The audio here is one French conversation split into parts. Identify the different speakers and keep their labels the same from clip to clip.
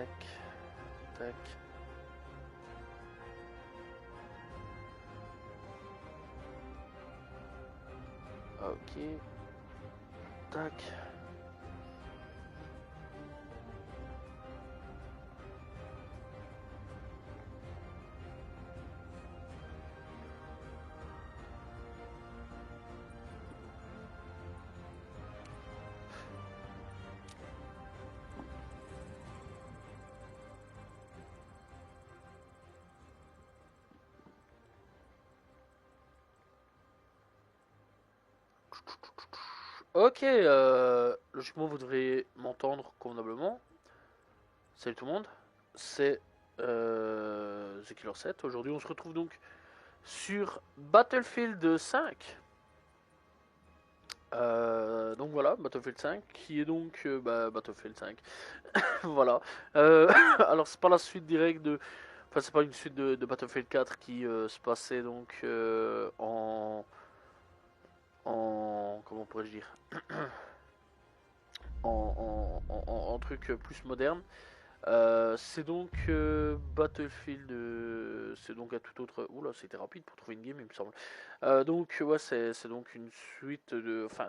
Speaker 1: tac, tac. Ok, tac. Ok, logiquement vous devrez m'entendre convenablement. Salut tout le monde, c'est The Killer 7. Aujourd'hui on se retrouve donc sur Battlefield 5. Donc voilà, Battlefield 5, qui est donc Battlefield 5. Voilà. Alors c'est pas la suite directe de... Enfin c'est pas une suite de Battlefield 4 qui se passait donc en... Comment pourrais-je dire en truc plus moderne. C'est donc Battlefield, c'est donc un tout autre. Oula, c'était rapide pour trouver une game, il me semble. Donc ouais, c'est donc une suite de, enfin,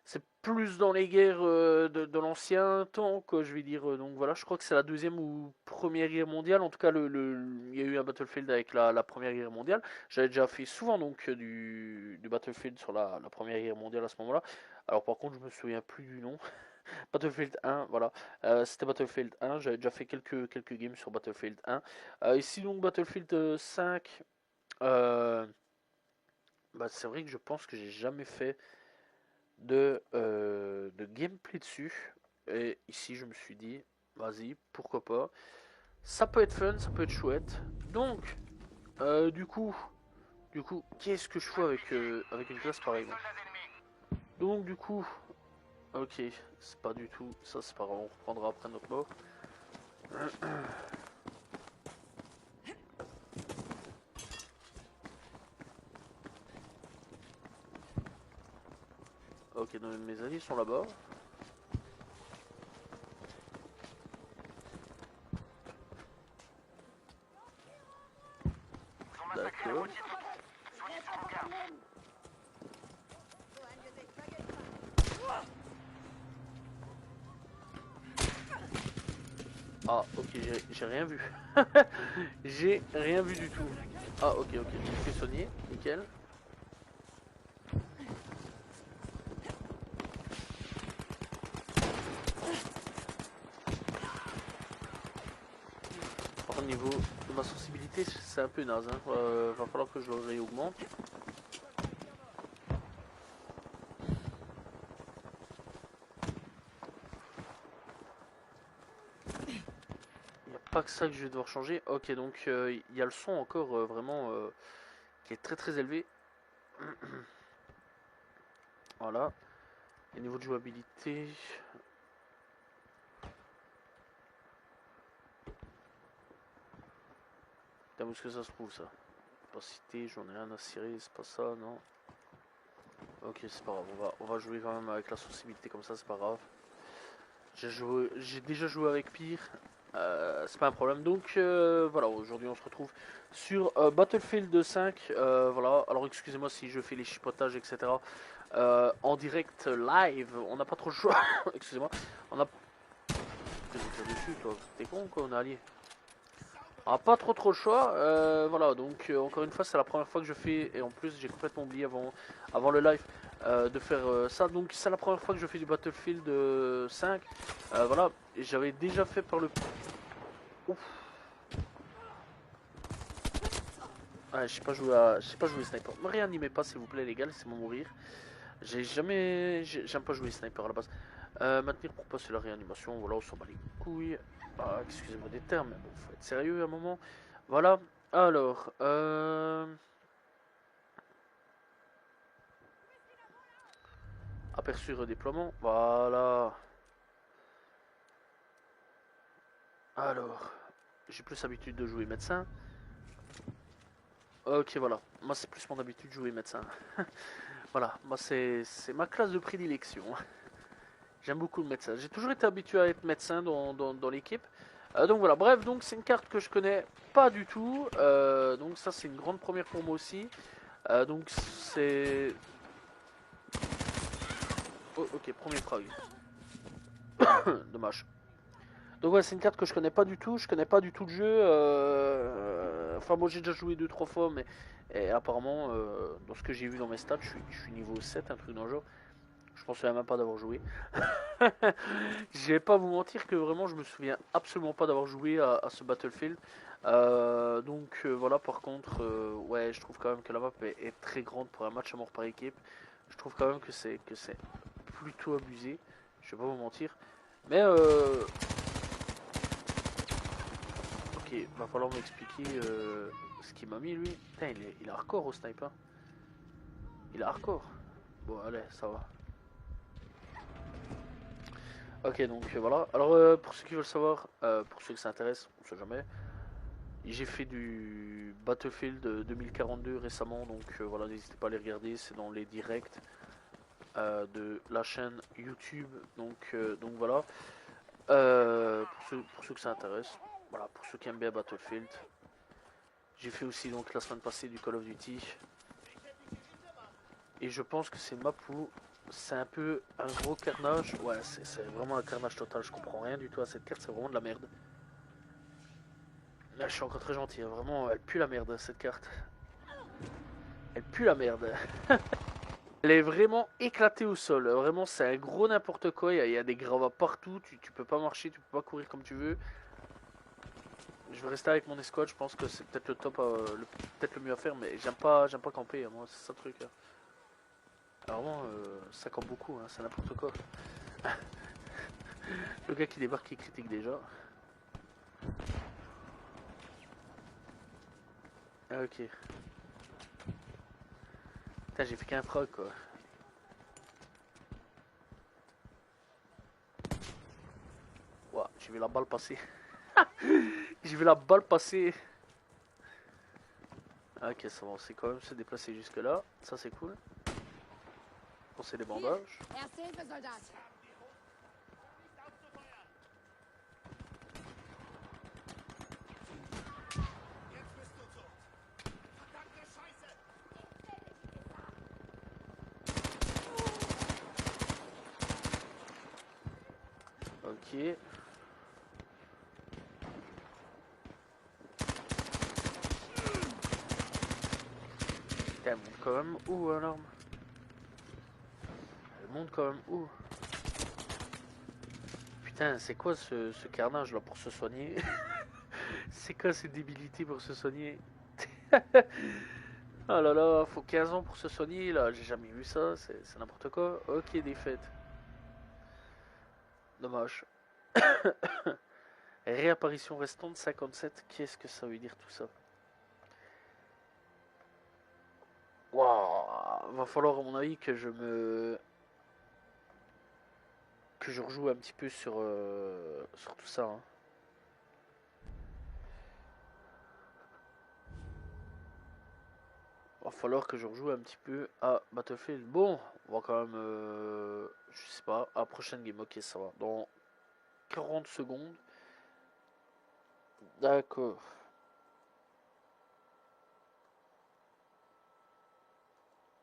Speaker 1: c'est plus dans les guerres de l'ancien temps, quoi, je vais dire. Donc voilà, je crois que c'est la deuxième ou première guerre mondiale. En tout cas, il y a eu un Battlefield avec la première guerre mondiale. J'avais déjà fait souvent donc du Battlefield sur la première guerre mondiale à ce moment-là. Alors par contre, je me souviens plus du nom. Battlefield 1, voilà. C'était Battlefield 1. J'avais déjà fait quelques games sur Battlefield 1. Ici donc Battlefield 5. C'est vrai que je pense que j'ai jamais fait de gameplay dessus. Et ici, je me suis dit, vas-y, pourquoi pas. Ça peut être fun, ça peut être chouette. Donc, du coup, qu'est-ce que je fais avec une classe pareille, moi. Donc, du coup, ok, c'est pas du tout, ça c'est pas grave, on reprendra après notre mort. Ok, donc mes alliés sont là-bas. D'accord. Ah, ok, j'ai rien vu. J'ai rien vu du tout. Ah, ok, ok, je me fais soigner, nickel. Par contre, au niveau de ma sensibilité, c'est un peu naze. Hein. Va falloir que je le réaugmente. Il n'y a pas que ça que je vais devoir changer. Ok, donc il y a le son encore vraiment qui est très très élevé. Voilà. Et niveau de jouabilité. Putain, où est-ce que ça se trouve ça? Capacité, j'en ai rien à cirer, c'est pas ça, non. Ok, c'est pas grave, on va jouer quand même avec la sensibilité comme ça, c'est pas grave. J'ai déjà joué avec pire, c'est pas un problème. Donc voilà, aujourd'hui on se retrouve sur Battlefield 5. Voilà, alors excusez-moi si je fais les chipotages, etc. En direct live, on n'a pas trop le choix. Excusez-moi, on a. Qu'est-ce que tu dessus, toi? T'es con quoi, on est alliés. On n'a pas trop le choix. Voilà, donc encore une fois, c'est la première fois que je fais, et en plus j'ai complètement oublié avant le live de faire ça. Donc c'est la première fois que je fais du Battlefield 5. Voilà, et j'avais déjà fait par le. Ouf. Ah, je sais pas jouer sniper. Me réanimez pas s'il vous plaît les gars, laissez-moi mourir. J'aime pas jouer sniper à la base. Maintenir pour passer la réanimation, voilà, on s'en bat les couilles. Ah, excusez-moi des termes, mais bon, faut être sérieux à un moment. Voilà, alors, aperçu redéploiement, voilà. Alors, j'ai plus l'habitude de jouer médecin. Ok, voilà, moi c'est plus mon habitude de jouer médecin. Voilà, moi c'est ma classe de prédilection. J'aime beaucoup le médecin. J'ai toujours été habitué à être médecin dans l'équipe. Donc voilà, bref, donc c'est une carte que je connais pas du tout. Donc ça c'est une grande première pour moi aussi. Donc c'est... Oh, ok, premier frag. Dommage. Donc ouais, c'est une carte que je connais pas du tout. Je connais pas du tout le jeu. Enfin bon, j'ai déjà joué deux trois fois, mais et apparemment, dans ce que j'ai vu dans mes stats, je suis niveau 7, un truc dans le genre. Je pense même pas d'avoir joué. Je vais pas vous mentir que vraiment je me souviens absolument pas d'avoir joué à ce Battlefield. Voilà, par contre, ouais, je trouve quand même que la map est très grande pour un match à mort par équipe. Je trouve quand même que c'est plutôt abusé. Je vais pas vous mentir. Mais ok, va falloir m'expliquer ce qu'il m'a mis lui. Putain, il est hardcore au sniper. Il est hardcore. Bon, allez, ça va. Ok, donc voilà. Alors, pour ceux qui veulent savoir, pour ceux que ça intéresse, on sait jamais, j'ai fait du Battlefield 2042 récemment, donc voilà, n'hésitez pas à les regarder, c'est dans les directs de la chaîne YouTube, donc voilà. Pour ceux que ça intéresse, voilà, pour ceux qui aiment bien Battlefield. J'ai fait aussi donc la semaine passée du Call of Duty, et je pense que c'est une map où c'est un peu un gros carnage. Ouais, c'est vraiment un carnage total, je comprends rien du tout à cette carte, c'est vraiment de la merde. Là, je suis encore très gentil, hein. Vraiment, elle pue la merde cette carte. Elle pue la merde. Elle est vraiment éclatée au sol. Vraiment, c'est un gros n'importe quoi. Il y a des gravats partout. Tu peux pas marcher, tu peux pas courir comme tu veux. Je vais rester avec mon escouade. Je pense que c'est peut-être le top, peut-être le mieux à faire. Mais j'aime pas camper. Hein. Moi, c'est ça le truc. Hein. Alors vraiment, ça campe beaucoup. Hein. C'est n'importe quoi. Le gars qui débarque, qui critique déjà. Ah, ok. Putain, j'ai fait qu'un frag quoi. Ouah, j'ai vu la balle passer. J'ai vu la balle passer. Ok, ça va, on sait quand même se déplacer jusque là. Ça, c'est cool. On sait les bandages. Ok. Elle monte quand même où, l'arme? Elle monte quand même où? Putain, c'est quoi ce carnage là pour se soigner? C'est quoi ces débilités pour se soigner? Oh là là, faut 15 ans pour se soigner là, j'ai jamais vu ça, c'est n'importe quoi. Ok, défaite. Dommage. Réapparition restante 57, qu'est-ce que ça veut dire tout ça? Waouh, va falloir à mon avis que je rejoue un petit peu sur tout ça. Hein. Va falloir que je rejoue un petit peu à Battlefield. Bon, on va quand même, je sais pas, à la prochaine game, ok, ça va. Dans 40 secondes. D'accord.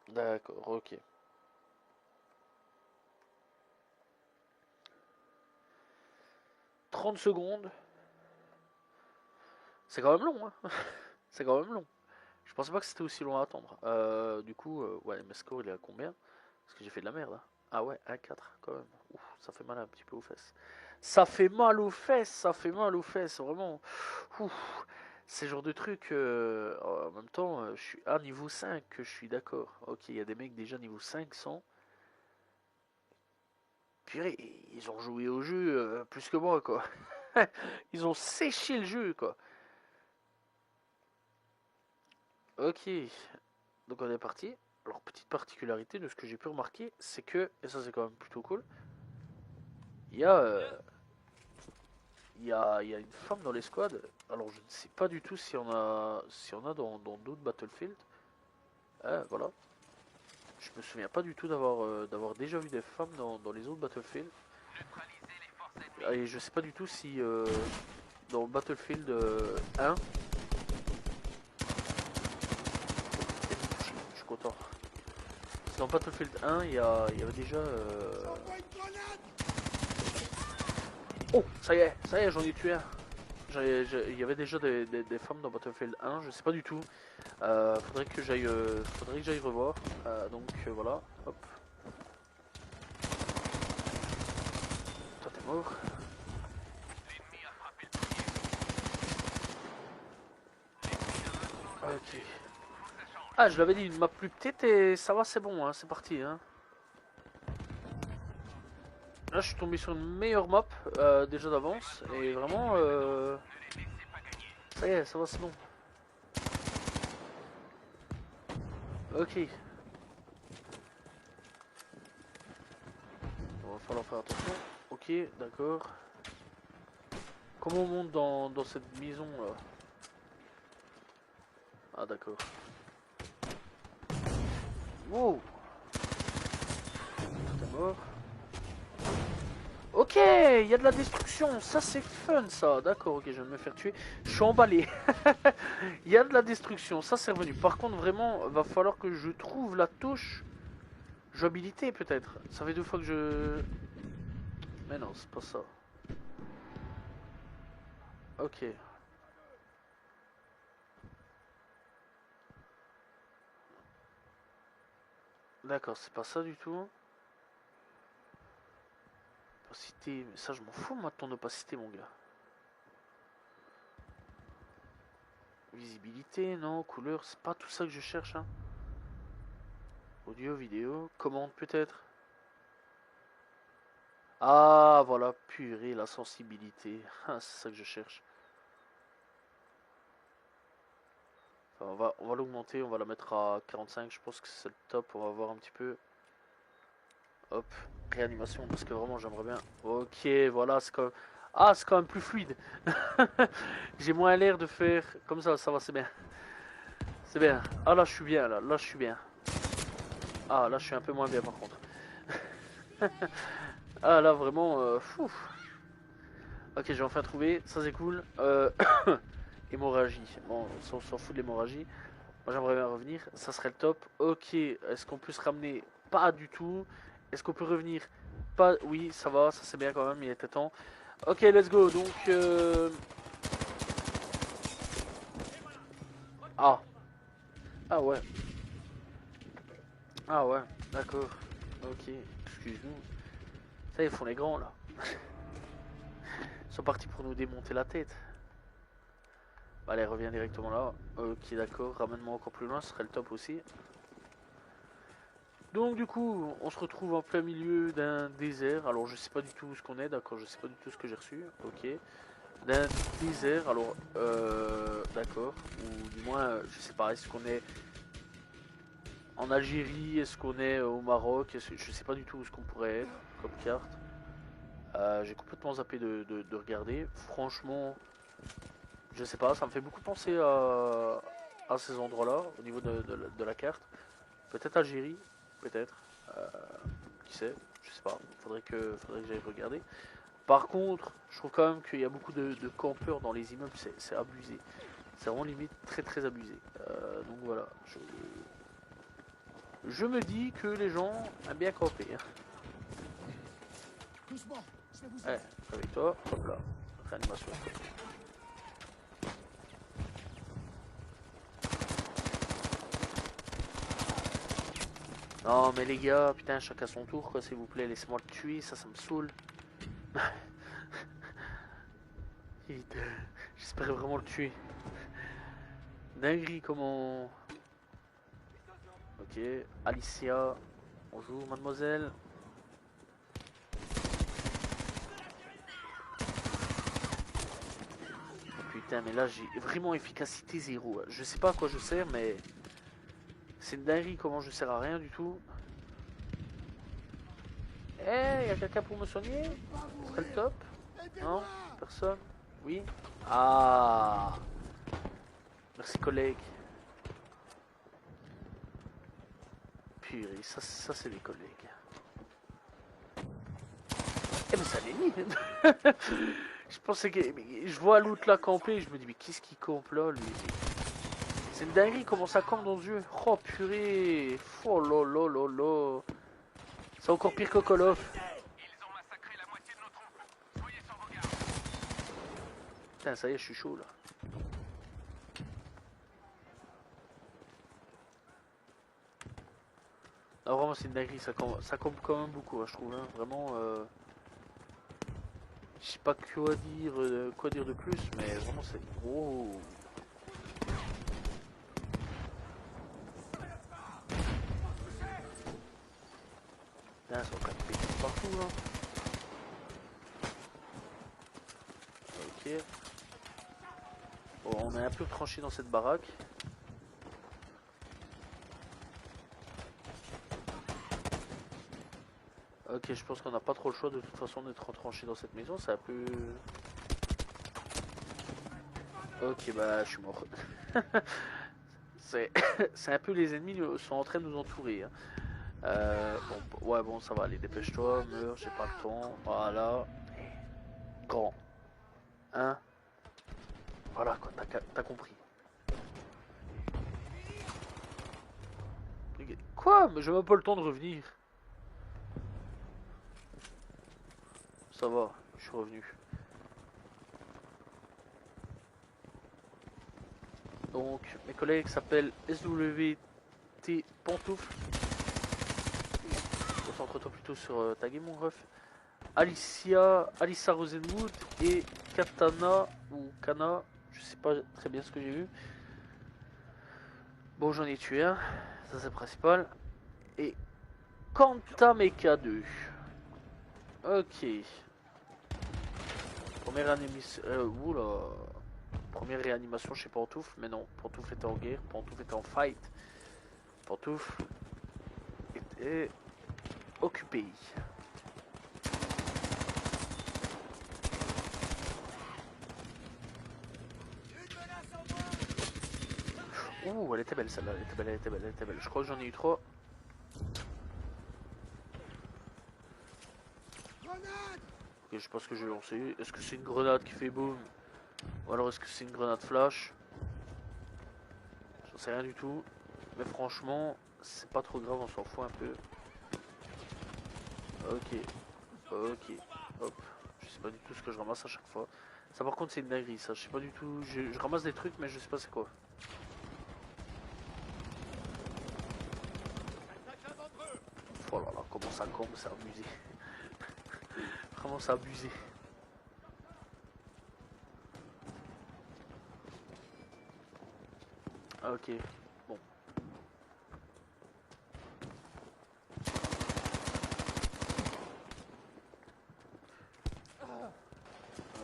Speaker 1: D'accord, ok. 30 secondes. C'est quand même long, hein. C'est quand même long. Je pensais pas que c'était aussi long à attendre. Du coup, ouais, mes scores, il est à combien? Parce que j'ai fait de la merde. Hein. Ah ouais, 1-4 quand même. Ouf, ça fait mal un petit peu aux fesses. Ça fait mal aux fesses, ça fait mal aux fesses, vraiment. Ouf, c'est le genre de truc. En même temps, je suis à niveau 5, que je suis d'accord. Ok, il y a des mecs déjà niveau 500. Purée, ils ont joué au jeu plus que moi, quoi. Ils ont séché le jeu, quoi. Ok, donc on est parti. Alors, petite particularité de ce que j'ai pu remarquer, c'est que, et ça c'est quand même plutôt cool, il y a, il y a une femme dans l'escouade. Alors, je ne sais pas du tout si on a dans d'autres Battlefield. Voilà. Je me souviens pas du tout d'avoir déjà vu des femmes dans les autres Battlefield. Et je sais pas du tout si dans Battlefield 1, je suis content. Si dans Battlefield 1, il y avait déjà. Oh, ça y est, j'en ai tué un. Il y avait déjà des femmes dans Battlefield 1, je sais pas du tout. Faudrait que j'aille revoir. Donc voilà, hop. Toi t'es mort. Ok. Ah, je l'avais dit, une map plus petite et ça va, c'est bon, hein, c'est parti. Hein. Là, je suis tombé sur une meilleure map déjà d'avance et vraiment, ça y est, ça va, c'est bon. Ok. Il va falloir faire attention. Ok, d'accord. Comment on monte dans cette maison là? Ah, d'accord. Wow. Tout est mort. Ok, il y a de la destruction, ça c'est fun ça, d'accord, ok, je viens de me faire tuer, je suis emballé. Il y a de la destruction, ça c'est revenu. Par contre, vraiment, va falloir que je trouve la touche jouabilité peut-être. Ça fait 2 fois que je... Mais non, c'est pas ça. Ok. D'accord, c'est pas ça du tout. Opacité, mais ça je m'en fous moi de ton opacité mon gars. Visibilité, non, couleur, c'est pas tout ça que je cherche hein. Audio, vidéo, commande peut-être. Ah voilà, purée, la sensibilité. Ah, c'est ça que je cherche. Enfin, on va l'augmenter, on va la mettre à 45, je pense que c'est le top, on va voir un petit peu. Hop, réanimation, parce que vraiment j'aimerais bien. Ok, voilà, c'est quand même... Ah, c'est quand même plus fluide. J'ai moins l'air de faire comme ça va, c'est bien. C'est bien. Ah là, je suis bien, là je suis bien. Ah, là, je suis un peu moins bien par contre. Ah là, vraiment, fou. Ok, j'ai enfin trouvé, ça c'est cool. Hémorragie. Bon, on s'en fout de l'hémorragie. Moi j'aimerais bien revenir, ça serait le top. Ok, est-ce qu'on peut se ramener? Pas du tout. Est-ce qu'on peut revenir? Pas. Oui, ça va, ça c'est bien quand même, il était temps. Ok, let's go. Donc. Ah. Ah ouais. Ah ouais, d'accord. Ok, excuse-nous. Ça, ils font les grands là. Ils sont partis pour nous démonter la tête. Bah, allez, reviens directement là. Ok, d'accord. Ramène-moi encore plus loin, ce serait le top aussi. Donc du coup, on se retrouve en plein milieu d'un désert. Alors je sais pas du tout où ce qu'on est, d'accord, je sais pas du tout ce que j'ai reçu. Ok. D'un désert, alors d'accord. Ou du moins, je sais pas, est-ce qu'on est en Algérie, est-ce qu'on est au Maroc, je sais pas du tout où ce qu'on pourrait être comme carte. J'ai complètement zappé de regarder. Franchement, je sais pas, ça me fait beaucoup penser à ces endroits-là, au niveau de la carte. Peut-être Algérie, peut-être. Euh, qui sait, je sais pas. Faudrait que j'aille regarder. Par contre, je trouve quand même qu'il y a beaucoup de campeurs dans les immeubles, c'est abusé. C'est vraiment limite très très abusé. Donc voilà, je me dis que les gens aiment bien camper. Hein. Ouais, avec toi, hop là, réanimation. Non mais les gars, putain, chacun son tour quoi, s'il vous plaît, laissez-moi le tuer, ça me saoule. J'espérais vraiment le tuer. Dinguerie comment... Ok, Alicia, bonjour mademoiselle. Putain mais là j'ai vraiment efficacité zéro. Je sais pas à quoi je sers mais... C'est une dinguerie comment je sers à rien du tout. Eh, hey, y'a quelqu'un pour me soigner? Ce serait le top? Non? Personne? Oui? Ah! Merci collègue. Purée, ça c'est les collègues. Eh ben mais c'est un ennemi. Je pensais que. Je vois l'autre là camper, je me dis, mais qu'est-ce qu'il campe là, lui? C'est une dinguerie, comment ça campe dans ce jeu. Oh purée. Oh là là là là. C'est encore pire que Call of. Putain, ça y est, je suis chaud là. Ah, vraiment, c'est une dinguerie, ça campe quand même beaucoup, hein, je trouve. Hein. Vraiment, je sais pas quoi dire de plus, mais vraiment, c'est. Oh. Putain, ça va quand même péter partout là. Ok. Bon, on est un peu tranché dans cette baraque. Ok, je pense qu'on n'a pas trop le choix de toute façon d'être tranché dans cette maison, c'est un peu... Ok, bah je suis mort. C'est un peu les ennemis sont en train de nous entourer. Hein. Bon, ouais, bon, ça va, allez, dépêche-toi, meurs, j'ai pas le temps. Voilà. Grand. Hein. Voilà, quoi, t'as compris. Quoi? Mais j'ai même pas le temps de revenir. Ça va, je suis revenu. Donc, mes collègues s'appellent SWT Pantoufle. Concentre-toi plutôt sur ta game, mon ref. Alissa Rosenwood et Katana ou Kana, je sais pas très bien ce que j'ai vu. Bon, j'en ai tué un, ça c'est le principal. Et Kantameka 2. Ok. Première animation. Oula. Première réanimation chez Pantoufle, mais non, Pantoufle était en guerre, Pantoufle était en fight. Pantoufle était occupé. Ouh, elle était belle celle-là, elle était belle, elle était belle, elle était belle. Je crois que j'en ai eu 3. Ok, je sais pas ce que je vais lancer. Est-ce que c'est une grenade qui fait boum? Ou alors est-ce que c'est une grenade flash? J'en sais rien du tout. Mais franchement, c'est pas trop grave, on s'en fout un peu. Ok, ok, hop. Je sais pas du tout ce que je ramasse à chaque fois. Ça par contre c'est une dinguerie ça, je sais pas du tout. Je ramasse des trucs mais je sais pas c'est quoi. Oh là là, comment ça campe, c'est abusé. Vraiment c'est abusé. Ok, bon.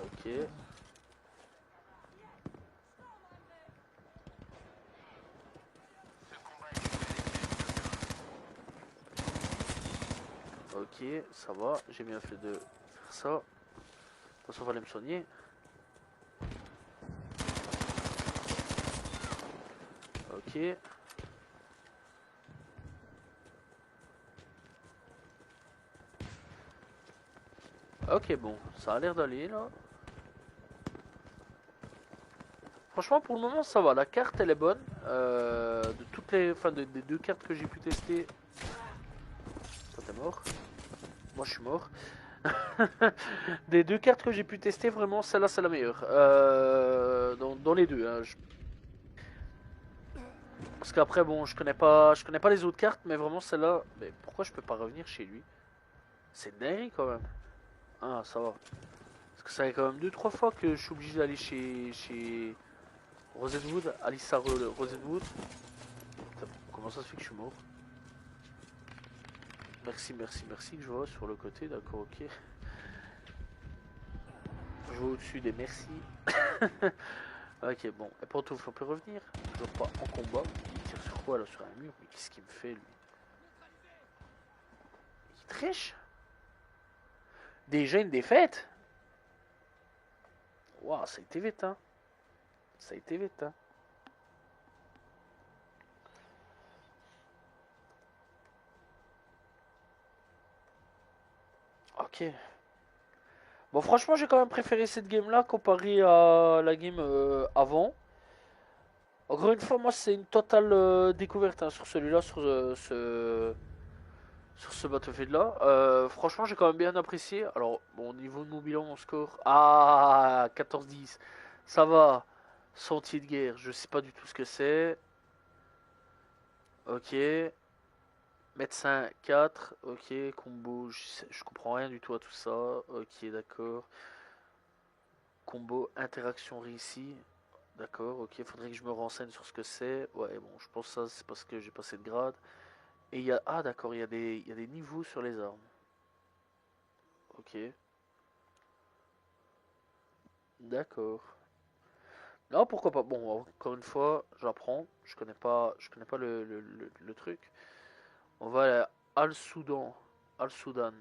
Speaker 1: Ok. Ok, ça va, j'ai bien fait de faire ça. De toute façon, il fallait me soigner. Ok. Ok, bon, ça a l'air d'aller là. Franchement, pour le moment, ça va. La carte, elle est bonne. De toutes les, enfin, des deux cartes que j'ai pu tester. Toi, t'es mort. Moi, je suis mort. Des deux cartes que j'ai pu tester, vraiment, celle-là, c'est la meilleure. Dans les deux. Hein, Parce qu'après, bon, je connais pas les autres cartes, mais vraiment celle-là. Mais pourquoi je peux pas revenir chez lui? C'est dingue quand même. Ah, ça va. Parce que ça fait quand même deux trois fois que je suis obligé d'aller chez Rosenwood, Alissa Rosenwood. Putain, comment ça se fait que je suis mort? Merci, merci, merci que je vois sur le côté, d'accord, ok. Je vois au-dessus des merci. Ok, bon, et pour tout, on peut revenir. Toujours pas en combat. Il tire sur quoi là? Sur un mur? Mais qu'est-ce qu'il me fait lui? Il triche? Déjà une défaite? Waouh, ça a été vite, hein. Ça a été vite, hein. Ok. Bon, franchement, j'ai quand même préféré cette game-là comparé à la game avant. Encore une fois, moi, c'est une totale découverte hein, sur celui-là, sur ce Battlefield-là. Franchement, j'ai quand même bien apprécié. Alors, bon, au niveau de mon bilan, mon score. Ah, 14-10. Ça va. Sentier de guerre, je sais pas du tout ce que c'est. Ok. Médecin 4. Ok. Combo, je comprends rien du tout à tout ça. Ok, d'accord. Combo, interaction réussie. D'accord, ok. Faudrait que je me renseigne sur ce que c'est. Ouais, bon, je pense que ça, c'est parce que j'ai passé de grade. Et il y a. Ah, d'accord, il y a des niveaux sur les armes. Ok. D'accord. Non, pourquoi pas. Bon, encore une fois, j'apprends. Je connais pas le truc. On va aller à Al-Soudan. Al-Soudan.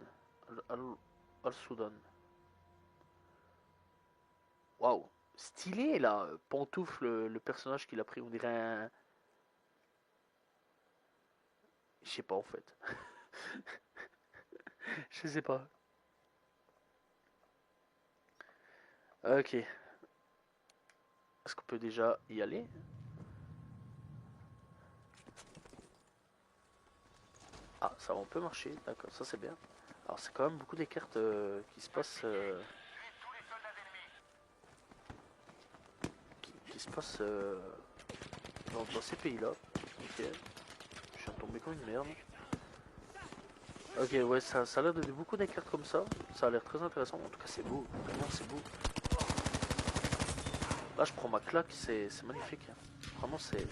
Speaker 1: Al-Soudan. Waouh. Stylé, là. Pantoufle, le personnage qu'il a pris. On dirait un. Je sais pas, en fait. Je sais pas. Ok. Est-ce qu'on peut déjà y aller? Ah, ça on peut marcher. D'accord, ça c'est bien. Alors, c'est quand même beaucoup des cartes qui se passent. Qui se passent dans ces pays-là. Ok. Je viens de tomber comme une merde. Ok, ouais, ça a l'air de beaucoup des cartes comme ça. Ça a l'air très intéressant. En tout cas, c'est beau. Vraiment, c'est beau. Là, je prends ma claque. C'est magnifique. Vraiment, c'est.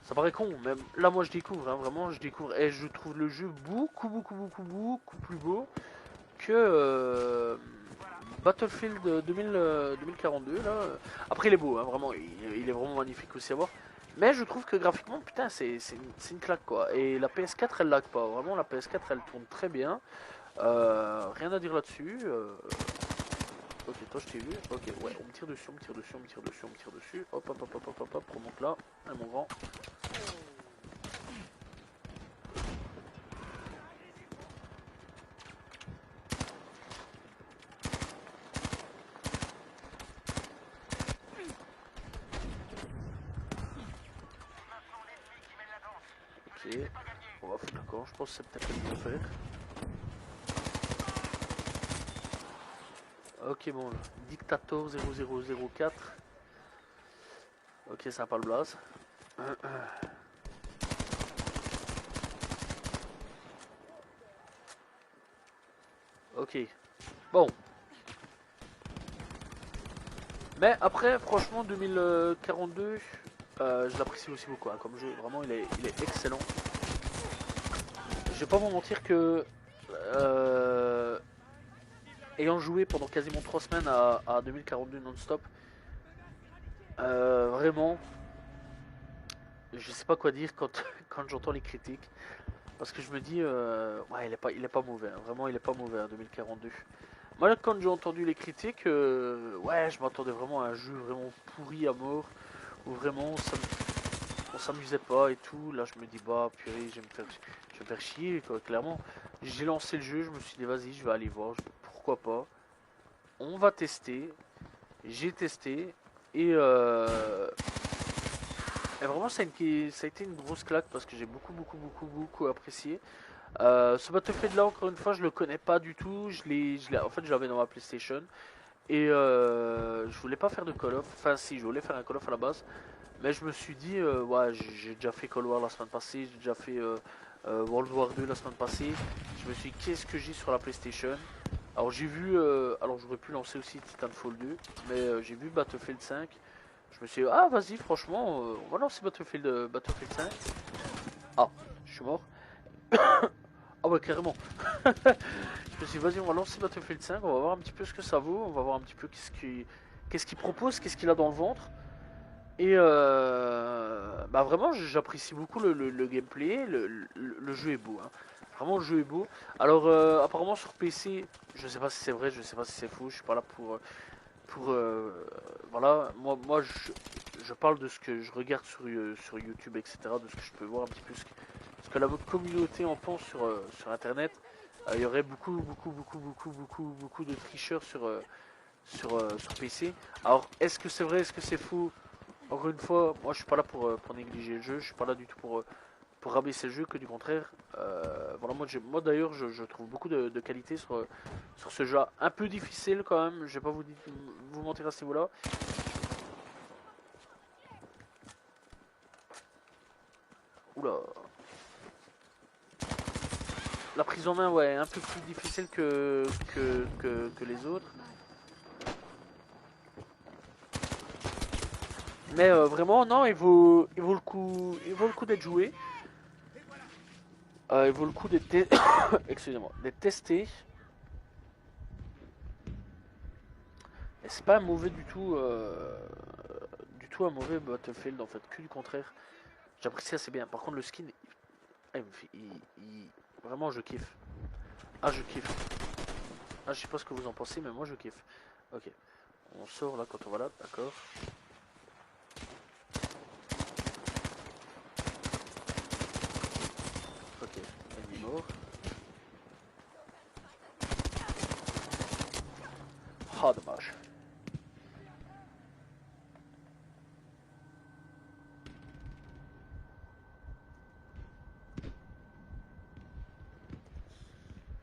Speaker 1: Ça paraît con, même là, moi, je découvre. Hein, vraiment, je découvre. Et je trouve le jeu beaucoup plus beau que Battlefield 2042. Là. Après, il est beau. Hein, vraiment, il est vraiment magnifique aussi à voir. Mais je trouve que graphiquement, putain, c'est une claque quoi. Et la PS4, elle lag pas. Vraiment, la PS4, elle tourne très bien. Rien à dire là-dessus. Ok, toi je t'ai vu. Ok, ouais, on me tire dessus, on me tire dessus, on me tire dessus, on me tire dessus. Hop, hop, hop, hop, hop, hop, hop, remonte là. Allez, mon grand. Ok, on va foutre le camp. Je pense que c'est peut-être le mieux à faire. Ok, bon, Dictator 0004. Ok, ça n'a pas le blaze. Ok, bon. Mais après, franchement, 2042, je l'apprécie aussi beaucoup hein, comme jeu. Vraiment, il est excellent. Je vais pas vous mentir que euh, ayant joué pendant quasiment 3 semaines à 2042 non-stop, vraiment, je sais pas quoi dire quand, quand j'entends les critiques. Parce que je me dis, ouais, il est pas mauvais. Hein. Vraiment, il est pas mauvais en 2042. Moi, quand j'ai entendu les critiques, ouais, je m'attendais vraiment à un jeu vraiment pourri à mort. Où vraiment, on s'amusait pas et tout. Là, je me dis, bah, purée, je vais me faire chier, quoi, clairement. J'ai lancé le jeu, je me suis dit, vas-y, je vais aller voir. Pourquoi pas. On va tester. J'ai testé. Et, et vraiment, ça a été une grosse claque parce que j'ai beaucoup apprécié. Ce Battlefield là, encore une fois, je le connais pas du tout. En fait, je l'avais dans ma PlayStation. Et je voulais pas faire de Call of. Enfin, si, je voulais faire un Call of à la base. Mais je me suis dit, ouais, j'ai déjà fait Cold War la semaine passée. J'ai déjà fait World War 2 la semaine passée. Je me suis dit, qu'est-ce que j'ai sur la PlayStation? Alors, j'ai vu. Alors, j'aurais pu lancer aussi Titanfall 2. Mais j'ai vu Battlefield 5. Je me suis dit, ah, vas-y, franchement, on va lancer Battlefield 5. Ah, je suis mort. Ah ouais, carrément. Je me suis dit, vas-y, on va lancer Battlefield 5, on va voir un petit peu ce que ça vaut, on va voir un petit peu qu'est-ce qu'il propose, qu'est-ce qu'il a dans le ventre. Et bah vraiment, j'apprécie beaucoup le gameplay, le jeu est beau. Hein. Vraiment, le jeu est beau. Alors, apparemment sur PC, je sais pas si c'est vrai, je sais pas si c'est faux, je suis pas là pour voilà, je parle de ce que je regarde sur YouTube, etc., de ce que je peux voir un petit peu ce que la communauté en pense sur Internet. Il y aurait beaucoup de tricheurs sur PC. Alors, est-ce que c'est vrai, est-ce que c'est faux? Encore une fois, moi je suis pas là pour négliger le jeu, je suis pas là du tout pour rabaisser le jeu, que du contraire. Voilà, moi d'ailleurs, je trouve beaucoup de qualité sur ce jeu un peu difficile quand même, je vais pas vous mentir à ce niveau-là. Oula. La prise en main, ouais, un peu plus difficile que les autres. Mais vraiment, non, il vaut le coup d'être joué. Il vaut le coup d'être excusez-moi, d'être testé. Et c'est pas mauvais du tout un mauvais Battlefield en fait, que du contraire. J'apprécie assez bien. Par contre, le skin, il me fait- vraiment, je kiffe. Ah, je kiffe. Ah, je sais pas ce que vous en pensez, mais moi je kiffe. Ok, on sort là quand on va là, d'accord. Ok, ennemi mort. Ah, dommage.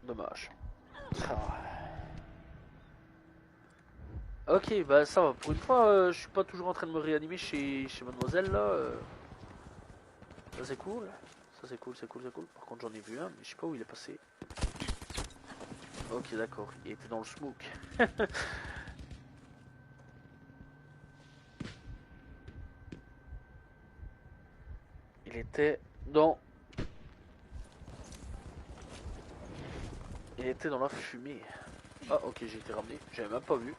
Speaker 1: Dommage. Ah. Ok, bah ça va. Pour une fois, je suis pas toujours en train de me réanimer chez Mademoiselle là. Ça c'est cool. Ça c'est cool, c'est cool, c'est cool. Par contre, j'en ai vu un, mais je sais pas où il est passé. Ok, d'accord. Il était dans le smoke. Il était dans. Il était dans la fumée. Ah, ok, j'ai été ramené. J'avais même pas vu.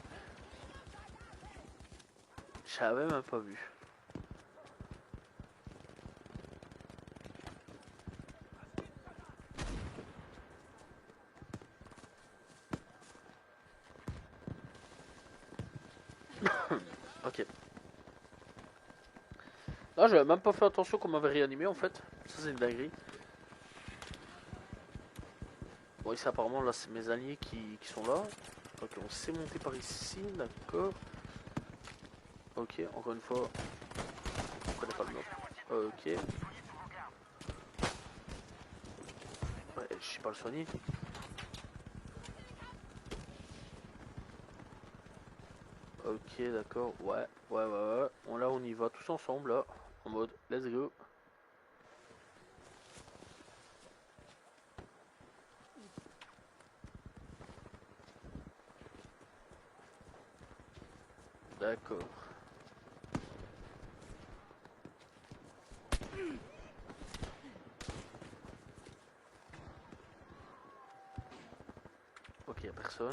Speaker 1: J'avais même pas vu. Ok. Ah, j'avais même pas fait attention qu'on m'avait réanimé en fait. Ça, c'est une dinguerie. Bon, ici, apparemment, là, c'est mes alliés qui sont là. Ok, on s'est monté par ici, d'accord. Ok, encore une fois, on connaît pas le nom. Ok. Ouais, je sais pas le soigner. Ok, d'accord. Ouais. Bon, là, on y va tous ensemble, là. En mode, let's go. D'accord. Ok, y'a personne.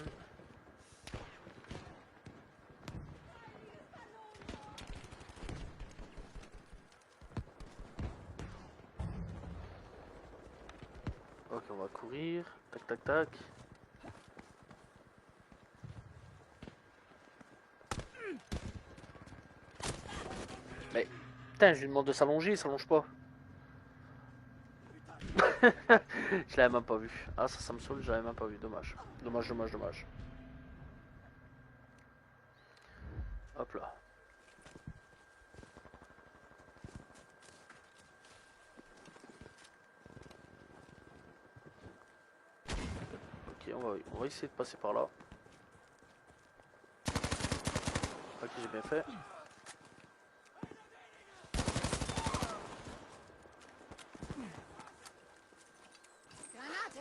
Speaker 1: Ok, on va courir. Tac, tac, tac. Mais, putain, je lui demande de s'allonger, il s'allonge pas. Je l'avais même pas vu. Ah, ça me saoule, je l'avais même pas vu. Dommage. Dommage. Hop là. Ok, on va essayer de passer par là. Ok, j'ai bien fait.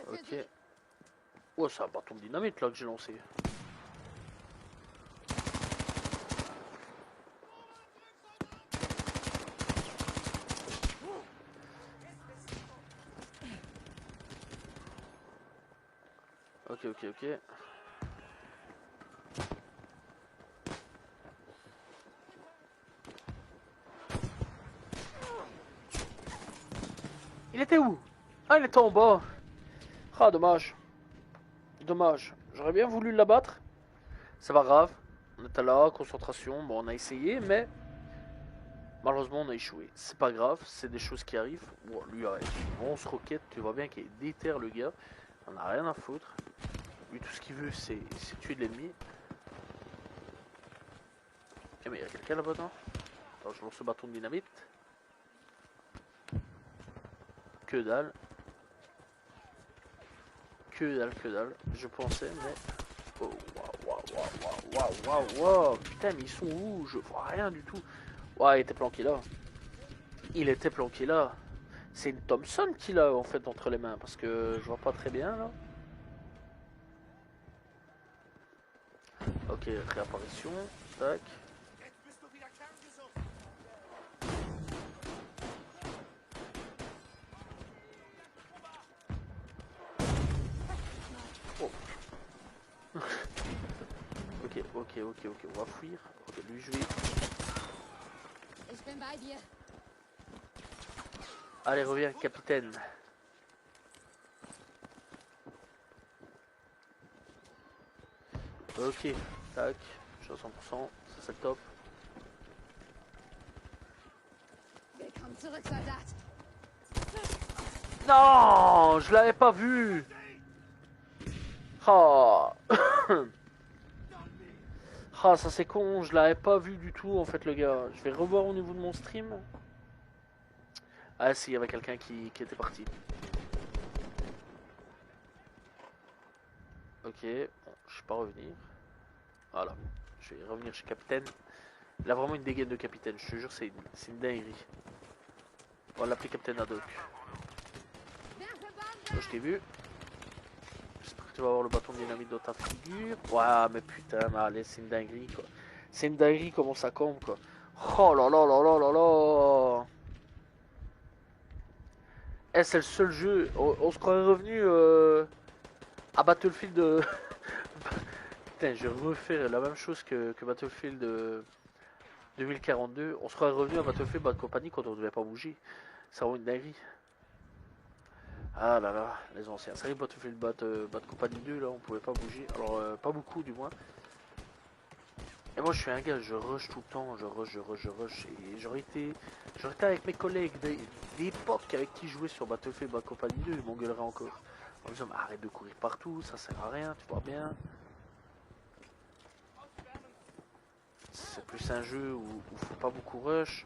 Speaker 1: Ok. Oh, c'est un bâton de dynamite là que j'ai lancé. Ok. Il était où? Ah, il était en bas. Ah, dommage. Dommage. J'aurais bien voulu l'abattre. C'est pas grave. On était là, concentration. Bon, on a essayé, mais malheureusement, on a échoué. C'est pas grave, c'est des choses qui arrivent. Bon, lui, ouais, on se roquette. Tu vois bien qu'il est déter le gars. On a rien à foutre. Lui, tout ce qu'il veut, c'est tuer de l'ennemi. Eh, mais il y a quelqu'un là-bas, non? Attends, je lance ce bâton de dynamite. Que dalle. Que dalle, que dalle. Je pensais, mais... Oh, waouh. Putain, mais ils sont où? Je vois rien du tout. Ouais, il était planqué là. Il était planqué là. C'est une Thompson qu'il a en fait entre les mains parce que je vois pas très bien là. Ok, réapparition. Tac. Oh. Ok, on va fuir. Ok, lui je vais. Allez, reviens, capitaine. Ok, tac. Je suis à 100%, ça c'est le top. Non, je l'avais pas vu. Oh. Ah, ça c'est con, je l'avais pas vu du tout en fait le gars. Je vais revoir au niveau de mon stream. Ah si, il y avait quelqu'un qui était parti. Ok, bon, je vais pas revenir. Voilà, je vais revenir chez Capitaine. Il a vraiment une dégaine de Capitaine, je te jure, c'est une dinguerie. On va l'appeler Capitaine Haddock. Moi je t'ai vu. J'espère que tu vas avoir le bâton de dynamite dans ta figure. Ouais, mais putain, mais allez, c'est une dinguerie quoi. C'est une dinguerie comment ça combe quoi. Oh là là là là là là. Eh, c'est le seul jeu. On se croirait revenu à Battlefield. Putain, je vais refaire la même chose que Battlefield 2042. On se croirait revenu à Battlefield Bad Company quand on ne devait pas bouger. C'est vraiment une dinguerie. Ah là là, les anciens. C'est vrai que Battlefield Bad Company 2, là, on pouvait pas bouger. Alors, pas beaucoup du moins. Et moi, je suis un gars, je rush tout le temps. Je rush. Et j'aurais été avec mes collègues d'époque avec qui je jouais sur Battlefield Bad Company 2. Ils m'engueuleraient encore. En me disant, arrête de courir partout, ça sert à rien, tu vois bien. C'est plus un jeu où faut pas beaucoup rush.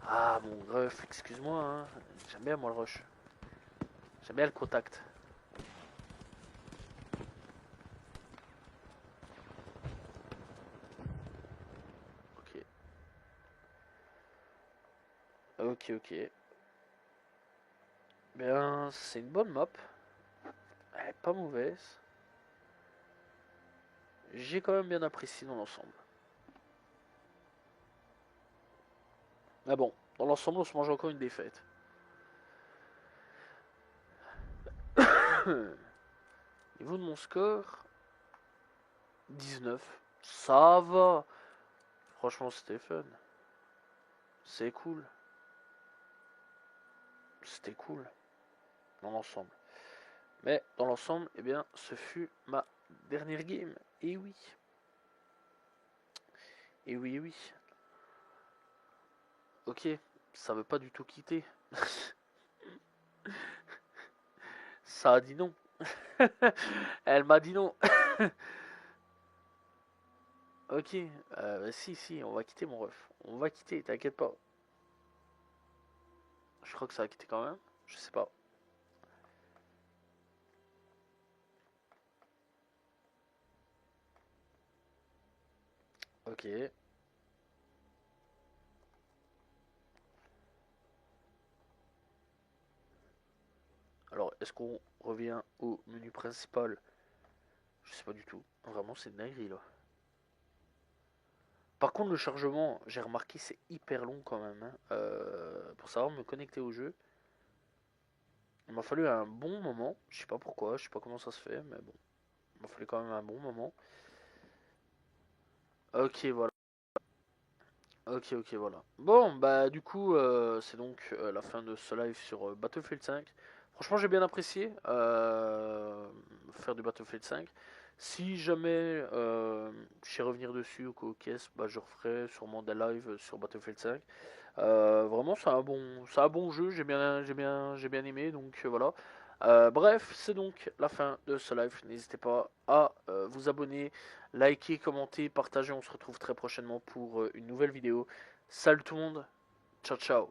Speaker 1: Ah, mon ref, excuse-moi, hein. J'aime bien moi le rush. J'aime bien le contact. Ok. Ok. Bien, c'est une bonne map. Elle est pas mauvaise. J'ai quand même bien apprécié dans l'ensemble. Mais bon, dans l'ensemble, on se mange encore une défaite. Niveau de mon score, 19. Ça va. Franchement, c'était fun. C'est cool. C'était cool. Dans l'ensemble. Mais dans l'ensemble, eh bien, ce fut ma dernière game. Et oui. Et oui. Ok, ça veut pas du tout quitter. Ça a dit non. Elle m'a dit non. Ok, si, on va quitter mon ref. On va quitter, t'inquiète pas. Je crois que ça va quitter quand même. Je sais pas. Ok. Alors, est-ce qu'on revient au menu principal? Je sais pas du tout. Vraiment, c'est une dinguerie là. Par contre, le chargement, j'ai remarqué, c'est hyper long quand même, hein. Pour savoir me connecter au jeu. Il m'a fallu un bon moment. Je sais pas pourquoi, je sais pas comment ça se fait, mais bon. Il m'a fallu quand même un bon moment. Ok, voilà. Ok, voilà. Bon, bah du coup, c'est donc la fin de ce live sur Battlefield 5. Franchement, j'ai bien apprécié faire du Battlefield 5. Si jamais je sais revenir dessus ou quoi, bah, je referai sûrement des lives sur Battlefield 5. Vraiment, c'est un bon jeu, j'ai bien aimé, donc voilà. Bref, c'est donc la fin de ce live. N'hésitez pas à vous abonner, liker, commenter, partager. On se retrouve très prochainement pour une nouvelle vidéo. Salut tout le monde, ciao ciao.